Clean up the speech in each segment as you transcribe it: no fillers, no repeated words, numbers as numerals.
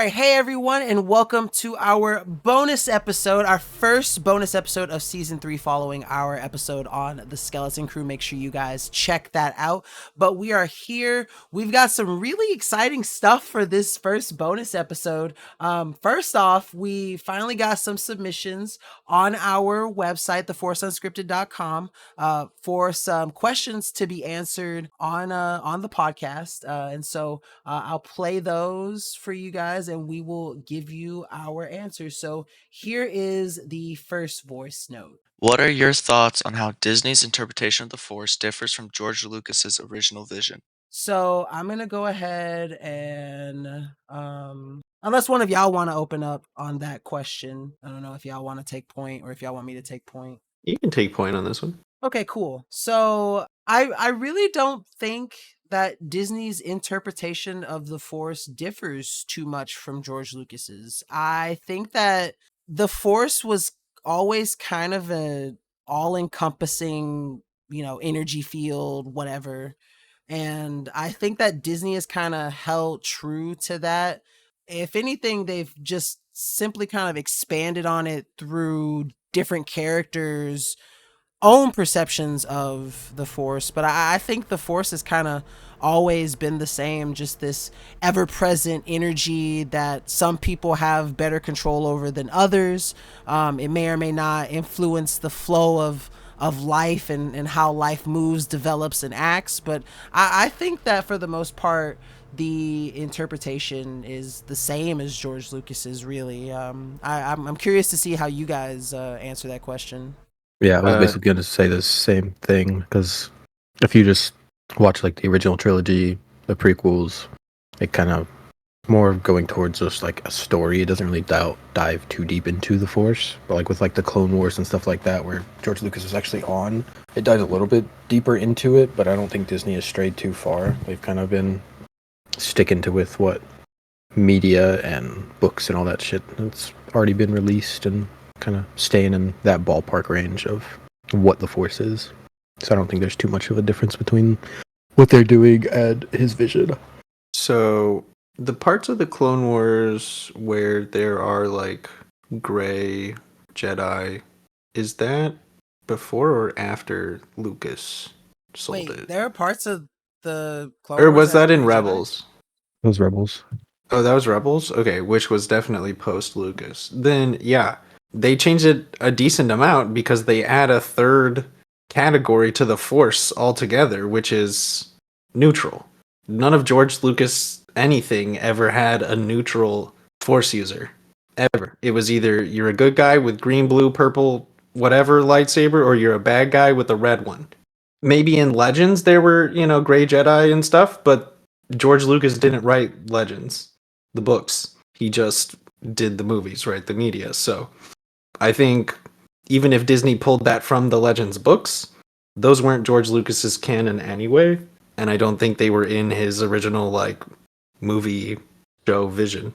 right, hey everyone, and welcome to our bonus episode, our first bonus episode of season 3 following our episode on the Skeleton Crew. Make sure you guys check that out. But we are here. We've got some really exciting stuff for this first bonus episode. First off, we finally got some submissions on our website, theforceunscripted.com, for some questions to be answered on the podcast. And so I'll play those for you guys and we will give you our answers. So here is the first voice note. What are your thoughts on how Disney's interpretation of the Force differs from George Lucas's original vision? So I'm going to go ahead and, unless one of y'all want to open up on that question, I don't know if y'all want to take point or if y'all want me to take point. You can take point on this one. Okay, cool. So I really don't think that Disney's interpretation of the Force differs too much from George Lucas's. I think that the Force was always kind of a all-encompassing, energy field, whatever. And I think that Disney has kind of held true to that. If anything, they've just simply kind of expanded on it through different characters' own perceptions of the Force. But I think the Force has kind of always been the same, just this ever-present energy that some people have better control over than others. It may or may not influence the flow of life and how life moves, develops, and acts. But I think that for the most part, the interpretation is the same as George Lucas's, really. I'm curious to see how you guys answer that question. Yeah, I was basically going to say the same thing, because if you just watch like the original trilogy, the prequels, it kind of more going towards just like a story. It doesn't really dive too deep into the Force, but like with like the Clone Wars and stuff like that, where George Lucas was actually on, it dives a little bit deeper into it, but I don't think Disney has strayed too far. They've kind of been sticking to with what media and books and all that shit that's already been released, and kind of staying in that ballpark range of what the Force is. So I don't think there's too much of a difference between what they're doing and his vision. So the parts of the Clone Wars where there are like gray Jedi, is that before or after Lucas sold it? There are parts of the Clone Or Wars was that in Jedi? Rebels? Those Rebels. Oh, that was Rebels? Okay, which was definitely post-Lucas. Then, yeah, they changed it a decent amount because they add a third category to the Force altogether, which is neutral. None of George Lucas anything ever had a neutral Force user. Ever. It was either you're a good guy with green, blue, purple, whatever lightsaber, or you're a bad guy with a red one. Maybe in Legends there were, gray Jedi and stuff, but George Lucas didn't write Legends, the books. He just did the movies, right? The media. So I think even if Disney pulled that from the Legends books, those weren't George Lucas's canon anyway, and I don't think they were in his original like movie show vision.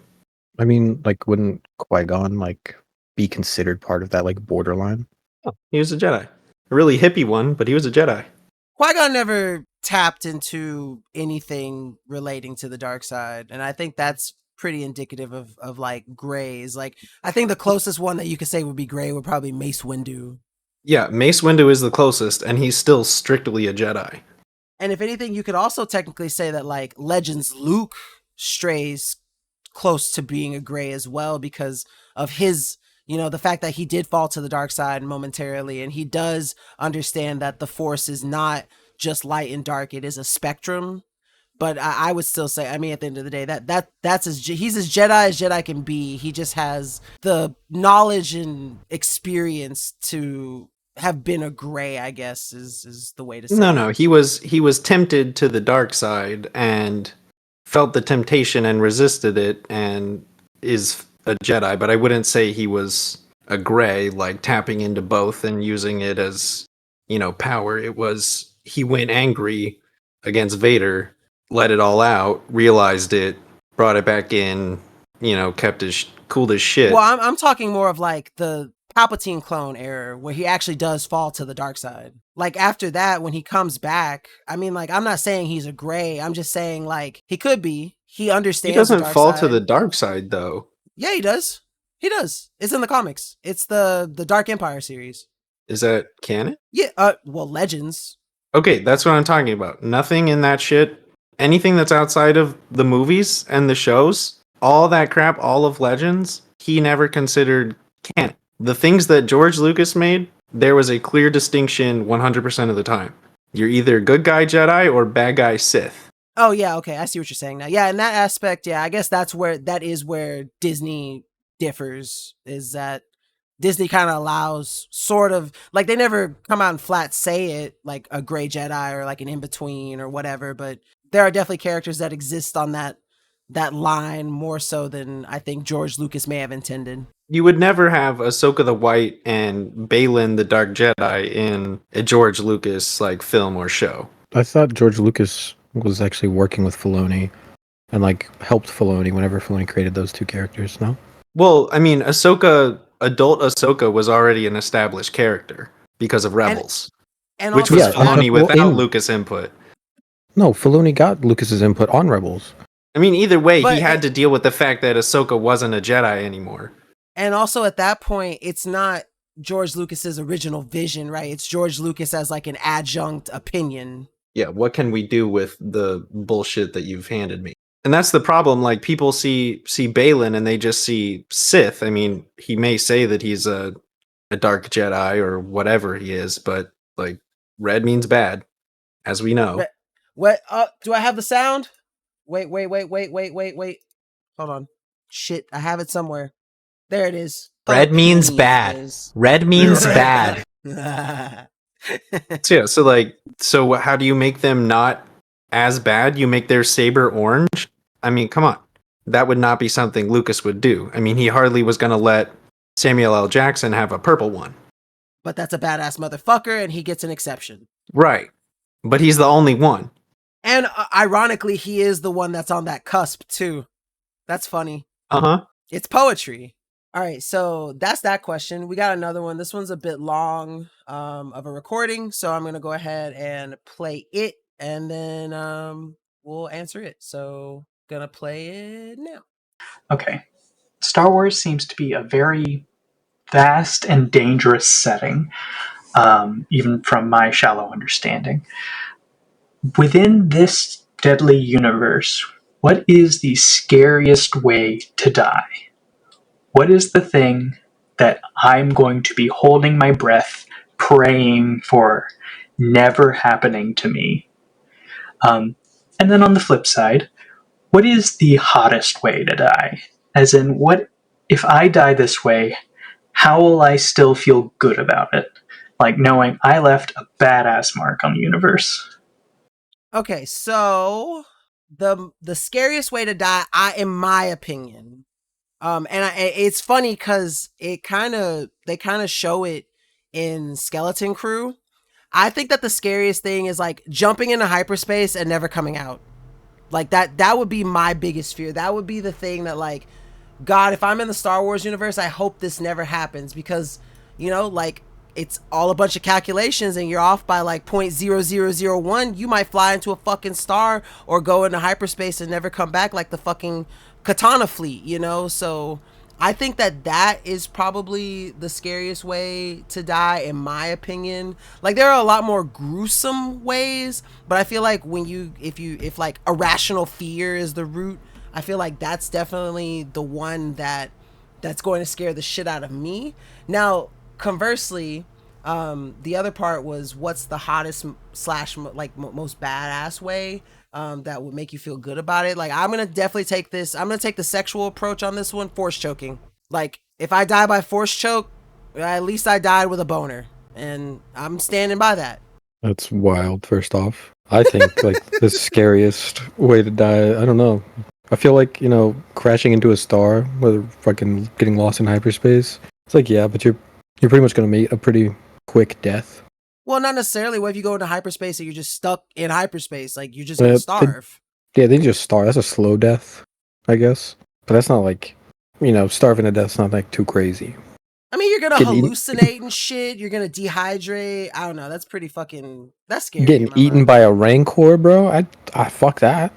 I mean, like, wouldn't Qui-Gon like be considered part of that like borderline? Oh, he was a Jedi. A really hippie one, but he was a Jedi. Qui-Gon never tapped into anything relating to the dark side, and I think that's pretty indicative of like grays. Like, I think the closest one that you could say would be gray would probably Mace Windu. Yeah, Mace Windu is the closest, and he's still strictly a Jedi. And if anything, you could also technically say that like Legends Luke strays close to being a gray as well, because of his, the fact that he did fall to the dark side momentarily, and he does understand that the Force is not just light and dark, it is a spectrum. But I would still say, I mean, at the end of the day, that's he's as Jedi can be. He just has the knowledge and experience to have been a gray, I guess, is the way to say it. No, he was tempted to the dark side and felt the temptation and resisted it and is a Jedi, but I wouldn't say he was a gray, like tapping into both and using it as, power. It was, he went angry against Vader, let it all out, realized it, brought it back in, kept his cool as shit. Well, I'm talking more of like the Palpatine clone era where he actually does fall to the dark side. Like after that, when he comes back, I mean, like, I'm not saying he's a gray. I'm just saying like he could be. he understands He doesn't the dark fall side. to the dark side, though. Yeah, he does. He does. It's in the comics. It's the Dark Empire series. Is that canon? Yeah. Well, Legends. Okay, that's what I'm talking about. Nothing in that shit, anything that's outside of the movies and the shows, all that crap, all of Legends, he never considered canon. The things that George Lucas made, there was a clear distinction 100% of the time. You're either good guy Jedi or bad guy Sith. Oh yeah, okay, I see what you're saying now. Yeah, in that aspect, yeah, I guess that is where Disney differs, is that Disney kind of allows sort of like they never come out and flat say it like a gray Jedi or like an in-between or whatever, but there are definitely characters that exist on that line more so than I think George Lucas may have intended. You would never have Ahsoka the White and Balin the Dark Jedi in a George Lucas like film or show. I thought George Lucas was actually working with Filoni and like helped Filoni whenever Filoni created those two characters. No. Well, I mean, adult Ahsoka was already an established character because of Rebels, And which also, was Filoni well, without Lucas input. No, Filoni got Lucas's input on Rebels. I mean, either way, But he had to deal with the fact that Ahsoka wasn't a Jedi anymore. and also at that point, it's not George Lucas's original vision, right? It's George Lucas as like an adjunct opinion. Yeah, what can we do with the bullshit that you've handed me? And that's the problem. Like, people see Balin and they just see Sith. I mean, he may say that he's a dark Jedi or whatever he is, but like, red means bad, as we know. What? Do I have the sound? Wait. Hold on. Shit, I have it somewhere. There it is. Red means bad. Red means bad. So how do you make them not as bad? You make their saber orange? I mean, come on. That would not be something Lucas would do. I mean, he hardly was going to let Samuel L. Jackson have a purple one. But that's a badass motherfucker, and he gets an exception. Right. But he's the only one. And ironically, he is the one that's on that cusp, too. That's funny. Uh-huh. It's poetry. All right, so that's that question. We got another one. This one's a bit long of a recording, so I'm going to go ahead and play it, and then we'll answer it. So, gonna play it now. Okay. Star Wars seems to be a very vast and dangerous setting, even from my shallow understanding. Within this deadly universe, what is the scariest way to die? What is the thing that I'm going to be holding my breath, praying for never happening to me? And then on the flip side, what is the hottest way to die? As in, what if I die this way, how will I still feel good about it? Like knowing I left a badass mark on the universe. Okay, so the scariest way to die, in my opinion, it's funny because they kind of show it in Skeleton Crew. I think that the scariest thing is like jumping into hyperspace and never coming out. Like that would be my biggest fear. That would be the thing that, like, God, if I'm in the Star Wars universe, I hope this never happens, because, you know, like, it's all a bunch of calculations and you're off by like 0.0001. You might fly into a fucking star or go into hyperspace and never come back, like the fucking Katana fleet, you know? So I think that is probably the scariest way to die, in my opinion. Like, there are a lot more gruesome ways, but I feel like if like irrational fear is the root, I feel like that's definitely the one that's going to scare the shit out of me. Now, conversely, the other part was, what's the hottest / like most badass way that would make you feel good about it? Like, I'm gonna definitely take this. I'm gonna take the sexual approach on this one. Force choking. Like, if I die by force choke, at least I died with a boner, and I'm standing by that. That's wild. First off, I think like the scariest way to die, I don't know. I feel like, you know, crashing into a star, whether fucking getting lost in hyperspace. It's like, yeah, but you're pretty much gonna meet a pretty quick death. Well, not necessarily. What if you go into hyperspace and you're just stuck in hyperspace? Like, you're just gonna starve. They just starve. That's a slow death, I guess. But that's not like, you know, starving to death's not like too crazy. I mean, you're gonna hallucinate and shit. You're gonna dehydrate. I don't know. That's pretty fucking. That's scary. Getting eaten by a rancor, bro. I fuck that.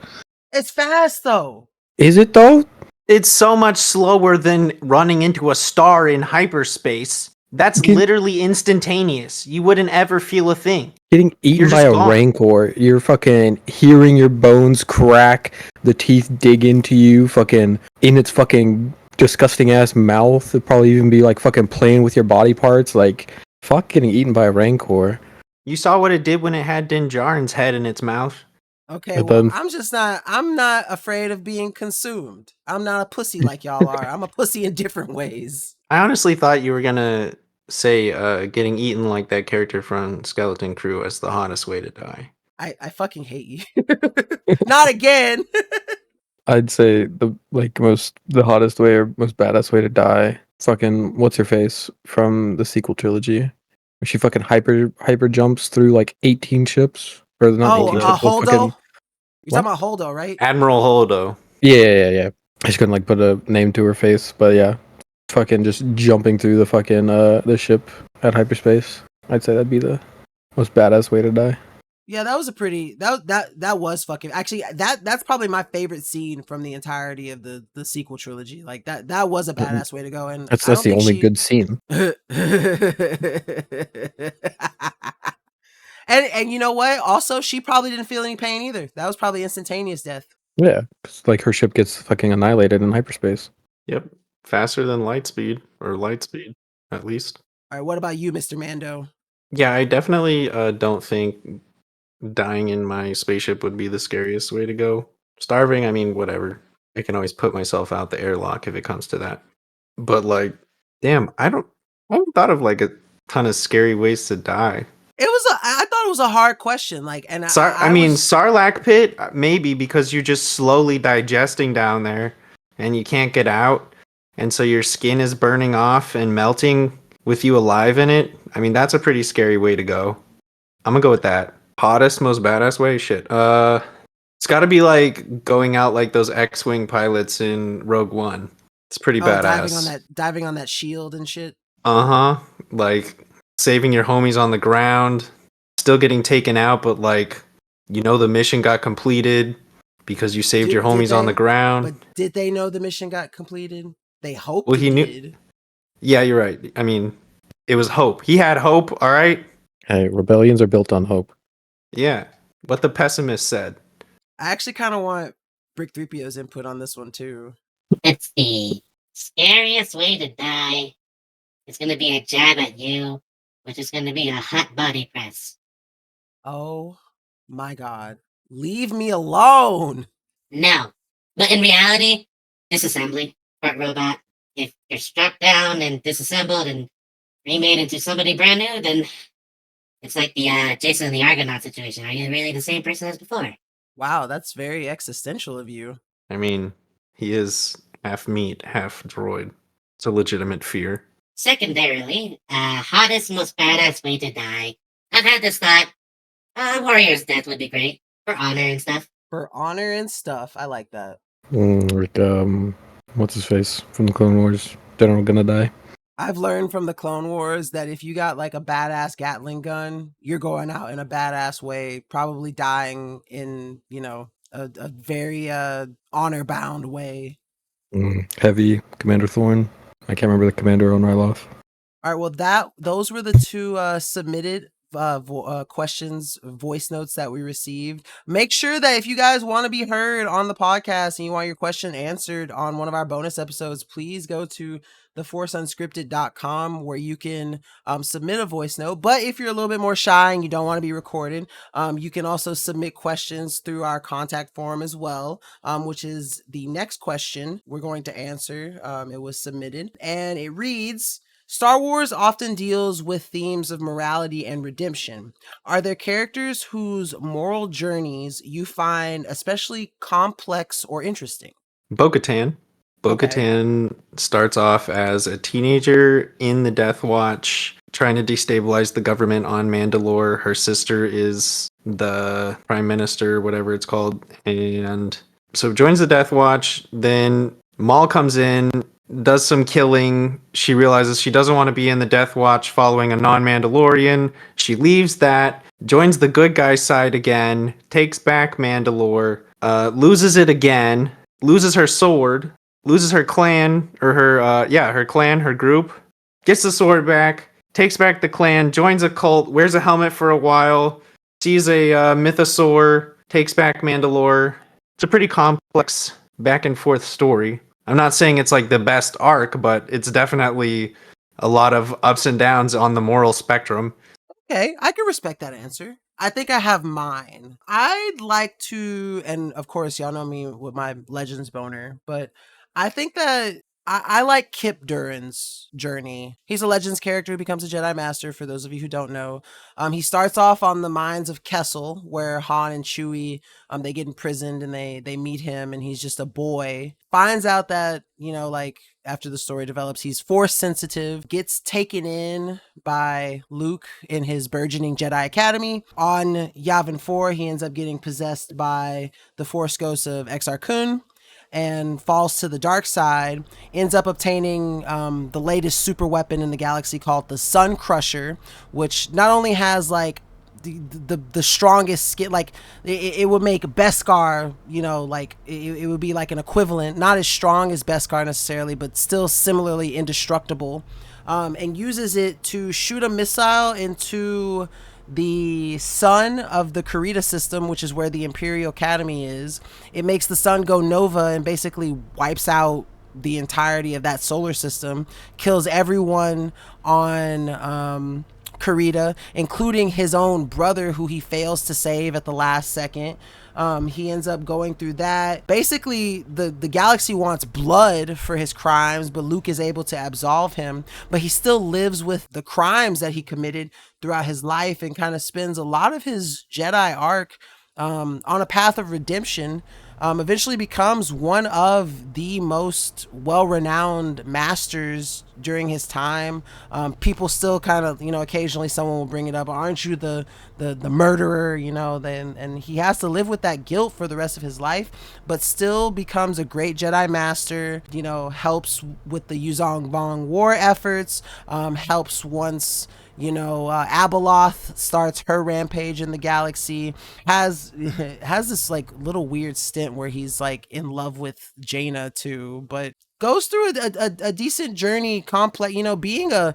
It's fast though. Is it though? It's so much slower than running into a star in hyperspace. That's Get- literally instantaneous. You wouldn't ever feel a thing. Getting eaten You're by just a gone. rancor, you're fucking hearing your bones crack, the teeth dig into you, fucking in its fucking disgusting ass mouth. It'd probably even be like fucking playing with your body parts. Like, fuck getting eaten by a rancor. You saw what it did when it had Din Djarin's head in its mouth. Okay, It well, does. I'm not afraid of being consumed. I'm not a pussy like y'all are. I'm a pussy in different ways. I honestly thought you were gonna say getting eaten like that character from Skeleton Crew as the hottest way to die. I fucking hate you. Not again. I'd say the hottest way or most badass way to die. Fucking what's her face from the sequel trilogy? Where she fucking hyper jumps through like 18 ships. Or not 18 ships, but Holdo. fucking You're talking about Holdo, right? Admiral Holdo. yeah. I just couldn't like put a name to her face, but yeah. Fucking just jumping through the fucking the ship at hyperspace. I'd say that'd be the most badass way to die. Yeah, that was a pretty that was fucking actually that's probably my favorite scene from the entirety of the sequel trilogy. Like that was a badass way to go. And That's I don't the think only she... good scene. and you know what? Also, she probably didn't feel any pain either. That was probably instantaneous death. Yeah, 'cause, like her ship gets fucking annihilated in hyperspace. Yep. Faster than light speed, or light speed, at least. All right, what about you, Mr. Mando? Yeah, I definitely don't think dying in my spaceship would be the scariest way to go. Starving, I mean, whatever. I can always put myself out the airlock if it comes to that. But like, damn, I haven't thought of like a ton of scary ways to die. I thought it was a hard question. Like, and I mean, Sarlacc pit, maybe because you're just slowly digesting down there and you can't get out. And so your skin is burning off and melting with you alive in it. I mean, that's a pretty scary way to go. I'm gonna go with that. Hottest, most badass way? Shit. It's gotta be like going out like those X-Wing pilots in Rogue One. It's pretty badass. diving on that shield and shit. Uh-huh. Like saving your homies on the ground, still getting taken out, but like, you know, the mission got completed because you saved your homies on the ground. But did they know the mission got completed? They hoped Well, he knew. did. Yeah, you're right. I mean, it was hope. He had hope, all right? Hey, rebellions are built on hope. Yeah. What the pessimist said. I actually kind of want Brick 3PO's input on this one too. It's the scariest way to die. It's going to be a jab at you, which is going to be a hot body press. Oh my god. Leave me alone. No. But in reality, disassembly, part robot. If you're struck down and disassembled and remade into somebody brand new, then it's like the Jason and the Argonaut situation. Are you really the same person as before? Wow, that's very existential of you. I mean, he is half meat, half droid. It's a legitimate fear. Secondarily, hottest, most badass way to die. I've had this thought. Warrior's death would be great. For honor and stuff. For honor and stuff. I like that. What's his face from the Clone Wars? General gonna die. I've learned from the Clone Wars that if you got like a badass Gatling gun, you're going out in a badass way, probably dying in, you know, a very honor bound way. Heavy, Commander Thorn. I can't remember the commander on Ryloth. All right, well those were the two submitted questions, voice notes that we received. Make sure that if you guys want to be heard on the podcast and you want your question answered on one of our bonus episodes, please go to theforceunscripted.com where you can submit a voice note. But if you're a little bit more shy and you don't want to be recorded, you can also submit questions through our contact form as well, which is the next question we're going to answer. It was submitted and it reads, Star Wars often deals with themes of morality and redemption. Are there characters whose moral journeys you find especially complex or interesting? Bo-Katan. Bo-Katan starts off as a teenager in the Death Watch, trying to destabilize the government on Mandalore. Her sister is the prime minister, whatever it's called, and so joins the Death Watch. Then Maul comes in, does some killing. She realizes she doesn't want to be in the Death Watch following a non-Mandalorian. She leaves that, joins the good guy side again, takes back Mandalore, loses it again, loses her sword, loses her clan, or her clan, her group, gets the sword back, takes back the clan, joins a cult, wears a helmet for a while, sees a mythosaur, takes back Mandalore. It's a pretty complex back and forth story. I'm not saying it's like the best arc, but it's definitely a lot of ups and downs on the moral spectrum. Okay, I can respect that answer. I think I have mine. I'd like to, and of course, y'all know me with my Legends boner, but I think that I like Kip Durin's journey. He's a Legends character who becomes a Jedi Master, for those of you who don't know. He starts off on the mines of Kessel, where Han and Chewie, they get imprisoned and they meet him, and he's just a boy. Finds out that, like, after the story develops, he's Force sensitive, gets taken in by Luke in his burgeoning Jedi Academy. On Yavin 4, he ends up getting possessed by the Force ghost of Exar Kun and falls to the dark side, ends up obtaining the latest super weapon in the galaxy called the Sun Crusher, which not only has like the strongest skin, like it would make Beskar, like it would be like an equivalent, not as strong as Beskar necessarily, but still similarly indestructible, and uses it to shoot a missile into the sun of the Karita system, which is where the Imperial Academy is. It makes the sun go nova and basically wipes out the entirety of that solar system, kills everyone on Karita, including his own brother, who he fails to save at the last second. He ends up going through that. Basically, the galaxy wants blood for his crimes, but Luke is able to absolve him. But he still lives with the crimes that he committed throughout his life and kind of spends a lot of his Jedi arc on a path of redemption. Eventually becomes one of the most well-renowned masters during his time. People still kind of, occasionally someone will bring it up. Aren't you the murderer? And he has to live with that guilt for the rest of his life, but still becomes a great Jedi master. Helps with the Yuzong Vong war efforts. Helps once Abeloth starts her rampage in the galaxy, has this like little weird stint where he's like in love with Jaina too, but goes through a decent journey, complex, being a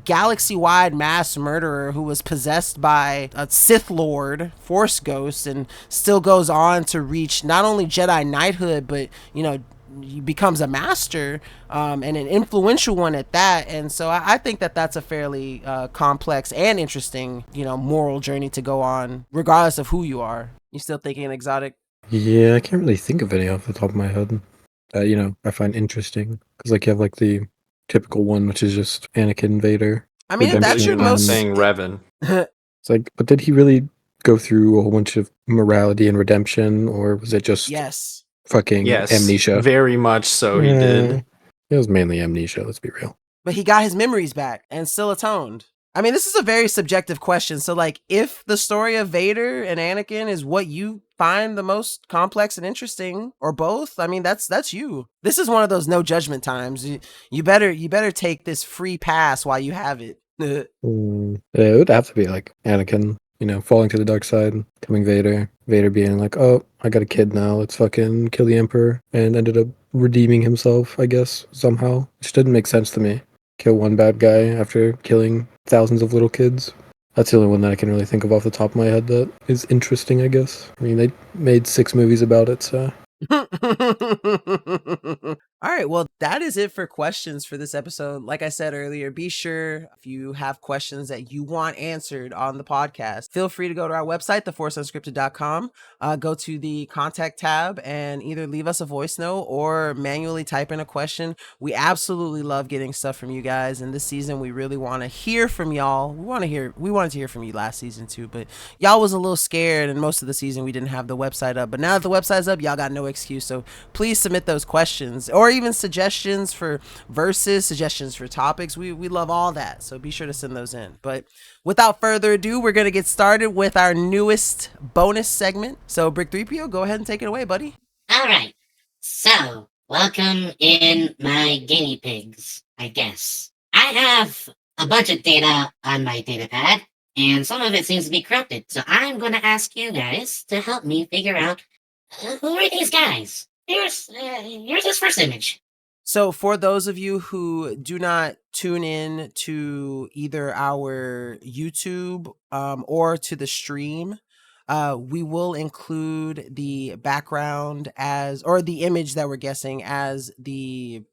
galaxy-wide mass murderer who was possessed by a Sith Lord, Force Ghost, and still goes on to reach not only Jedi knighthood, but, he becomes a master, and an influential one at that. And so I think that that's a fairly complex and interesting, moral journey to go on, regardless of who you are. You still thinking exotic? Yeah, I can't really think of any off the top of my head that, I find interesting. Because, like, you have, like, the typical one, which is just Anakin Vader. I mean, if that's your I'm not most... saying Revan. It's like, but did he really go through a whole bunch of morality and redemption, or was it just Yes. fucking amnesia? Very much so, he did. It was mainly amnesia, let's be real. But he got his memories back and still atoned. I mean, this is a very subjective question. So, like, if the story of Vader and Anakin is what you find the most complex and interesting, or both, I mean, that's you. This is one of those no judgment times. You better take this free pass while you have it. It would have to be like Anakin, falling to the dark side, becoming Vader. Vader being like, oh, I got a kid now, let's fucking kill the Emperor, and ended up redeeming himself, I guess, somehow. Which didn't make sense to me. Kill one bad guy after killing thousands of little kids. That's the only one that I can really think of off the top of my head that is interesting, I guess. I mean, they made 6 movies about it, so... All right, well, that is it for questions for this episode. Like I said earlier, be sure if you have questions that you want answered on the podcast, feel free to go to our website, theforceunscripted.com, go to the contact tab and either leave us a voice note or manually type in a question. We absolutely love getting stuff from you guys, and this season we really want to hear from y'all. We wanted to hear from you last season too, but y'all was a little scared, and most of the season we didn't have the website up. But now that the website's up, y'all got no excuse. So please submit those questions or even suggestions for verses, suggestions for topics. We love all that. So be sure to send those in. But without further ado, we're going to get started with our newest bonus segment. So Brick 3PO, go ahead and take it away, buddy. All right. So, welcome in my guinea pigs, I guess. I have a bunch of data on my data pad, and some of it seems to be corrupted. So I'm going to ask you guys to help me figure out Who are these guys? Here's his first image. So for those of you who do not tune in to either our YouTube or to the stream, we will include the background or the image that we're guessing as the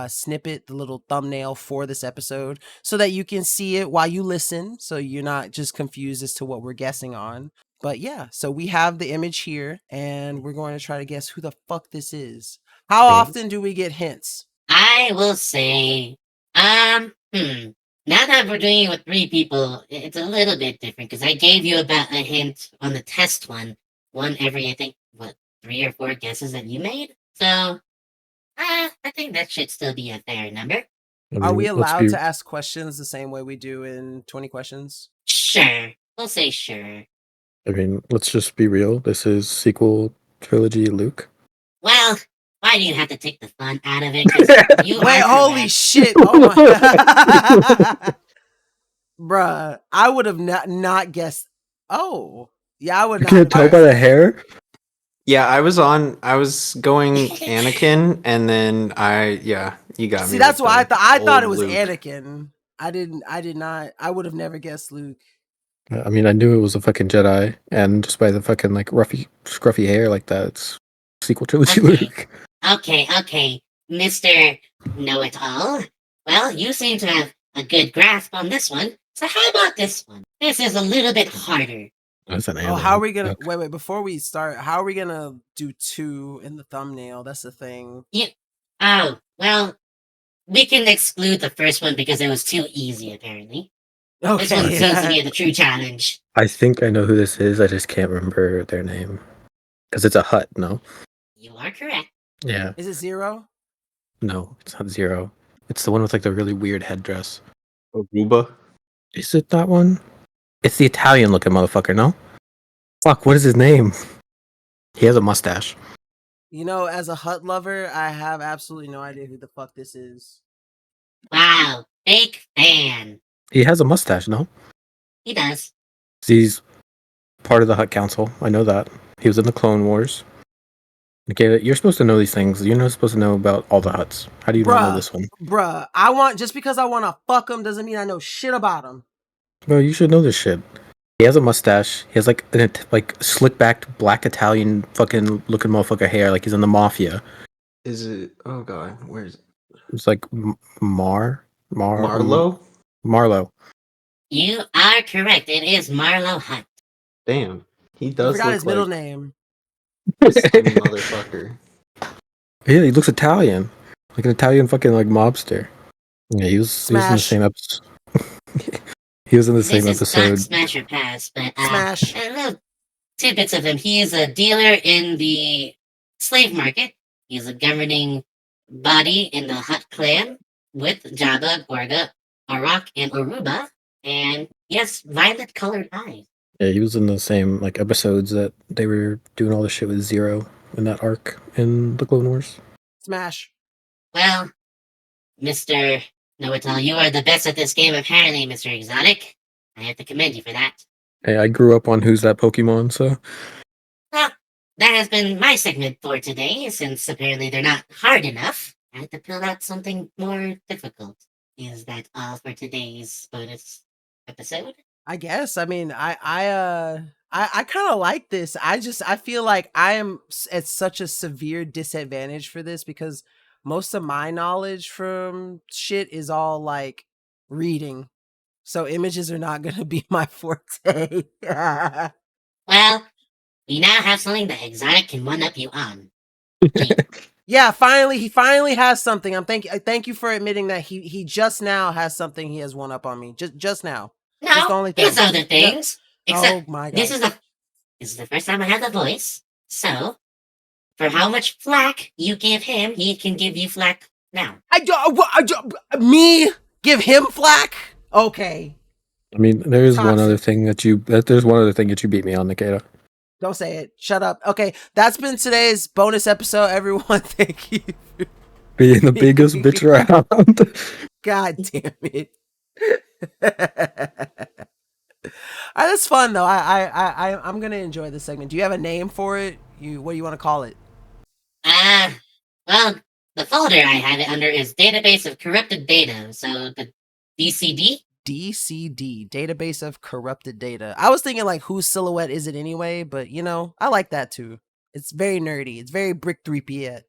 snippet, the little thumbnail for this episode, so that you can see it while you listen, so you're not just confused as to what we're guessing on. But yeah, so we have the image here, and we're going to try to guess who the fuck this is. How often do we get hints? I will say, now that we're doing it with 3 people, it's a little bit different because I gave you about a hint on the test one every, I think, 3 or 4 guesses that you made. So, I think that should still be a fair number. Are we allowed to ask questions the same way we do in 20 questions? Sure. We'll say sure. I mean, let's just be real. This is sequel trilogy Luke. Well, why do you have to take the fun out of it? 'Cause you Wait, are holy correct. shit. Oh my. Bruh, I would have not guessed. Oh, yeah, I would You not. can't tell by the hair? Yeah, I was going Anakin, and then you got me. See, that's with why the I thought it old was Luke. Anakin. I did not. I would have never guessed Luke. I mean, I knew it was a fucking Jedi, and just by the fucking like scruffy hair like that, it's sequel trilogy Okay. Luke. Okay, Mr. Know-It-All. Well, you seem to have a good grasp on this one. So how about this one? This is a little bit harder. That's an Oh, alien. how are we gonna Look. wait? Before we start, how are we gonna do 2 in the thumbnail? That's the thing. Oh, well, we can exclude the first one because it was too easy, apparently. This one Okay. seems to be the true challenge. I think I know who this is. I just can't remember their name because it's a hut. No. You are correct. Yeah. Is it 0? No, it's not 0. It's the one with like the really weird headdress. Aruba. Is it that one? It's the Italian looking motherfucker, no? Fuck, what is his name? He has a mustache. You know, as a Hut lover, I have absolutely no idea who the fuck this is. Wow, fake fan. He has a mustache, no? He does. He's part of the Hut Council. I know that. He was in the Clone Wars. Okay, you're supposed to know these things. You're not supposed to know about all the Huts. How do you not know this one? Bruh, just because I want to fuck him doesn't mean I know shit about him. Bro, you should know this shit. He has a mustache. He has like slick backed black Italian fucking looking motherfucker hair, like he's in the mafia. Is it? Oh god, where is it? It's like Marlo. Marlo. You are correct. It is Marlo Hunt. Damn, he I does forgot look his middle like name. some motherfucker. Yeah, he looks Italian, like an Italian fucking like mobster. Yeah, he was in the same episode. He was in the same This is episode. not Smash or Pass, but Smash. little tidbits of him. He is a dealer in the slave market. He's a governing body in the Hut clan with Jabba, Gorga, Arak, and Aruba. And yes, violet-colored eyes. Yeah, he was in the same like episodes that they were doing all the shit with Zero in that arc in the Clone Wars. Smash. Well, Mr. Know-It-All, you are the best at this game apparently, Mr. Exotic. I have to commend you for that. Hey, I grew up on Who's That Pokemon, so Well, that has been my segment for today, since apparently they're not hard enough. I had to pull out something more difficult. Is that all for today's bonus episode? I guess. I mean, I kind of like this. I feel like I am at such a severe disadvantage for this because most of my knowledge from shit is all like reading. So images are not going to be my forte. Well, we now have something that Exotic can one-up you on. Yeah, he finally has something. Thank you for admitting that he just now has something he has one up on me. Just now. That's the only No, thing. there's other things. Except Oh my god. this is the first time I have the voice. So, for how much flack you give him, he can give you flack now. Me give him flack? Okay. I mean, there's one Toxic. other thing that you beat me on, Nikita. Don't say it. Shut up. Okay, that's been today's bonus episode, everyone. Thank you. Being the biggest bitch around. God damn it. That's fun though. I'm gonna enjoy this segment. Do you have a name for it? What do you want to call it? Well, the folder I have it under is database of corrupted data. So the DCD. DCD, database of corrupted data. I was thinking like whose silhouette is it anyway, but you know, I like that too. It's very nerdy. It's very Brick 3PO.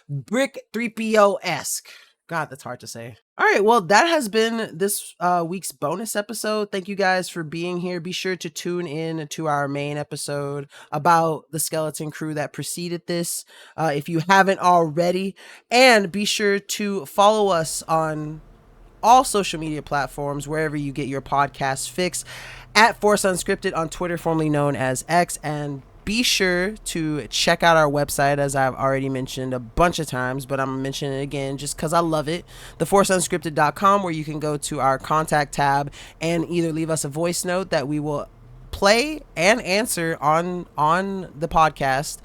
Brick 3PO-esque. God, that's hard to say. All right, well, that has been this week's bonus episode. Thank you guys for being here. Be sure to tune in to our main episode about the skeleton crew that preceded this, if you haven't already. And be sure to follow us on all social media platforms, wherever you get your podcast fix, at Force Unscripted on Twitter, formerly known as X. And be sure to check out our website, as I've already mentioned a bunch of times, but I'm mentioning it again just because I love it. theforceunscripted.com, where you can go to our contact tab and either leave us a voice note that we will play and answer on the podcast,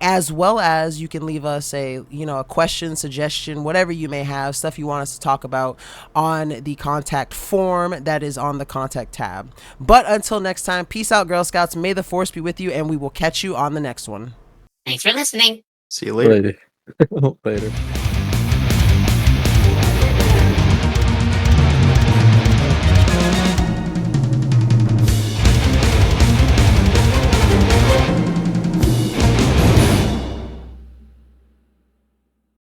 as well as you can leave us a question, suggestion, whatever you may have, stuff you want us to talk about on the contact form that is on the contact tab. But until next time, peace out, Girl Scouts. May the Force be with you, and we will catch you on the next one. Thanks for listening. See you later. Later. Later.